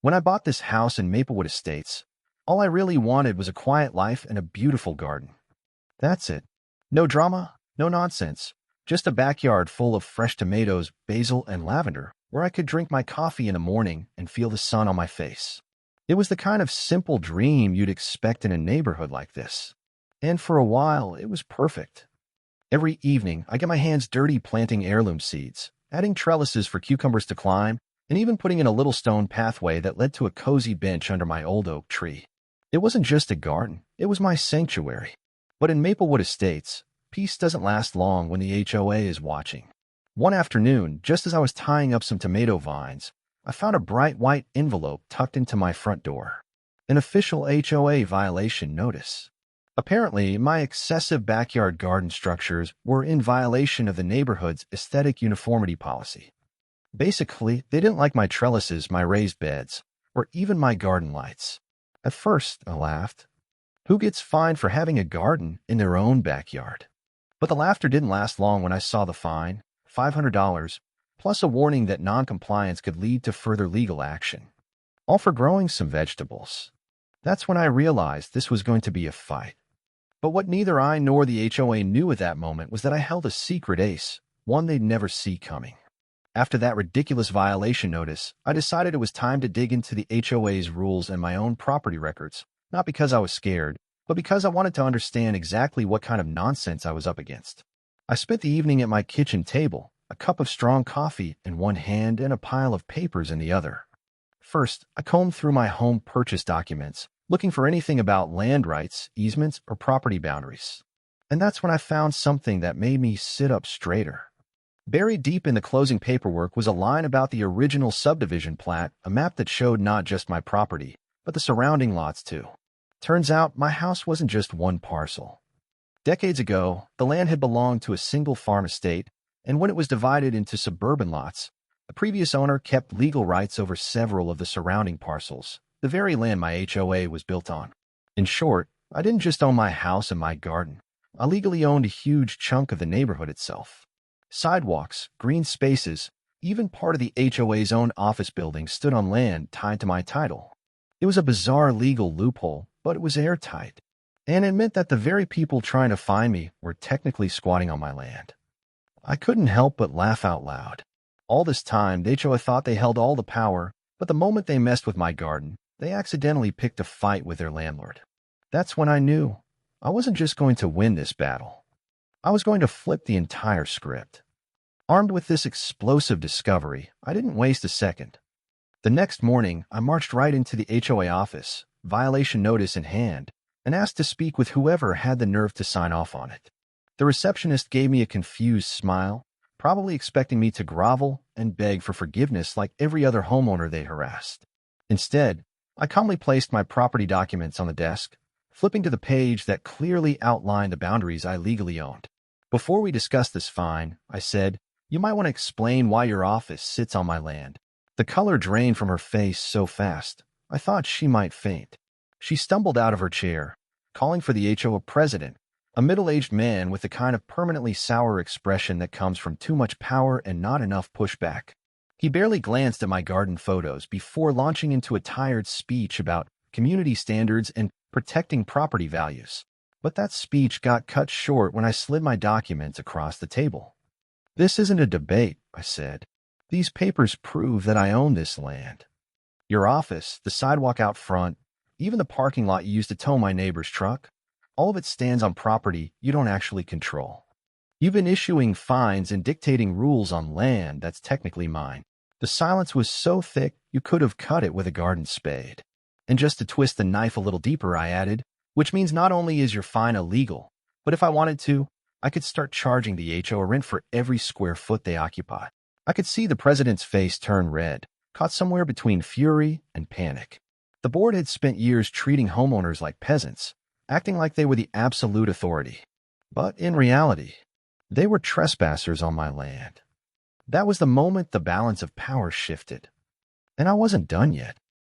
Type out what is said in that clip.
When I bought this house in Maplewood Estates, all I really wanted was a quiet life and a beautiful garden. That's it. No drama, no nonsense. Just a backyard full of fresh tomatoes, basil, and lavender, where I could drink my coffee in the morning and feel the sun on my face. It was the kind of simple dream you'd expect in a neighborhood like this. And for a while, it was perfect. Every evening, I get my hands dirty planting heirloom seeds, adding trellises for cucumbers to climb, and even putting in a little stone pathway that led to a cozy bench under my old oak tree. It wasn't just a garden, it was my sanctuary. But in Maplewood Estates, peace doesn't last long when the HOA is watching. One afternoon, just as I was tying up some tomato vines, I found a bright white envelope tucked into my front door. An official HOA violation notice. Apparently, my excessive backyard garden structures were in violation of the neighborhood's aesthetic uniformity policy. Basically, they didn't like my trellises, my raised beds, or even my garden lights. At first, I laughed. Who gets fined for having a garden in their own backyard? But the laughter didn't last long when I saw the fine, $500, plus a warning that noncompliance could lead to further legal action. All for growing some vegetables. That's when I realized this was going to be a fight. But what neither I nor the HOA knew at that moment was that I held a secret ace, one they'd never see coming. After that ridiculous violation notice, I decided it was time to dig into the HOA's rules and my own property records, not because I was scared, but because I wanted to understand exactly what kind of nonsense I was up against. I spent the evening at my kitchen table, a cup of strong coffee in one hand and a pile of papers in the other. First, I combed through my home purchase documents, looking for anything about land rights, easements, or property boundaries. And that's when I found something that made me sit up straighter. Buried deep in the closing paperwork was a line about the original subdivision plat, a map that showed not just my property, but the surrounding lots too. Turns out my house wasn't just one parcel. Decades ago, the land had belonged to a single farm estate, and when it was divided into suburban lots, the previous owner kept legal rights over several of the surrounding parcels, the very land my HOA was built on. In short, I didn't just own my house and my garden. I legally owned a huge chunk of the neighborhood itself. Sidewalks, green spaces, even part of the HOA's own office building stood on land tied to my title. It was a bizarre legal loophole, but it was airtight. And it meant that the very people trying to find me were technically squatting on my land. I couldn't help but laugh out loud. All this time, the HOA thought they held all the power, but the moment they messed with my garden, they accidentally picked a fight with their landlord. That's when I knew I wasn't just going to win this battle. I was going to flip the entire script. Armed with this explosive discovery, I didn't waste a second. The next morning, I marched right into the HOA office, violation notice in hand, and asked to speak with whoever had the nerve to sign off on it. The receptionist gave me a confused smile, probably expecting me to grovel and beg for forgiveness like every other homeowner they harassed. Instead, I calmly placed my property documents on the desk, flipping to the page that clearly outlined the boundaries I legally owned. Before we discuss this fine, I said, "You might want to explain why your office sits on my land." The color drained from her face so fast, I thought she might faint. She stumbled out of her chair, calling for the HOA president, a middle-aged man with the kind of permanently sour expression that comes from too much power and not enough pushback. He barely glanced at my garden photos before launching into a tired speech about community standards and protecting property values. But that speech got cut short when I slid my documents across the table. "This isn't a debate," I said. "These papers prove that I own this land. Your office, the sidewalk out front, even the parking lot you used to tow my neighbor's truck, all of it stands on property you don't actually control. You've been issuing fines and dictating rules on land that's technically mine." The silence was so thick you could have cut it with a garden spade. And just to twist the knife a little deeper, I added, "Which means not only is your fine illegal, but if I wanted to, I could start charging the HOA rent for every square foot they occupy." I could see the president's face turn red, caught somewhere between fury and panic. The board had spent years treating homeowners like peasants, acting like they were the absolute authority. But in reality, they were trespassers on my land. That was the moment the balance of power shifted. And I wasn't done yet.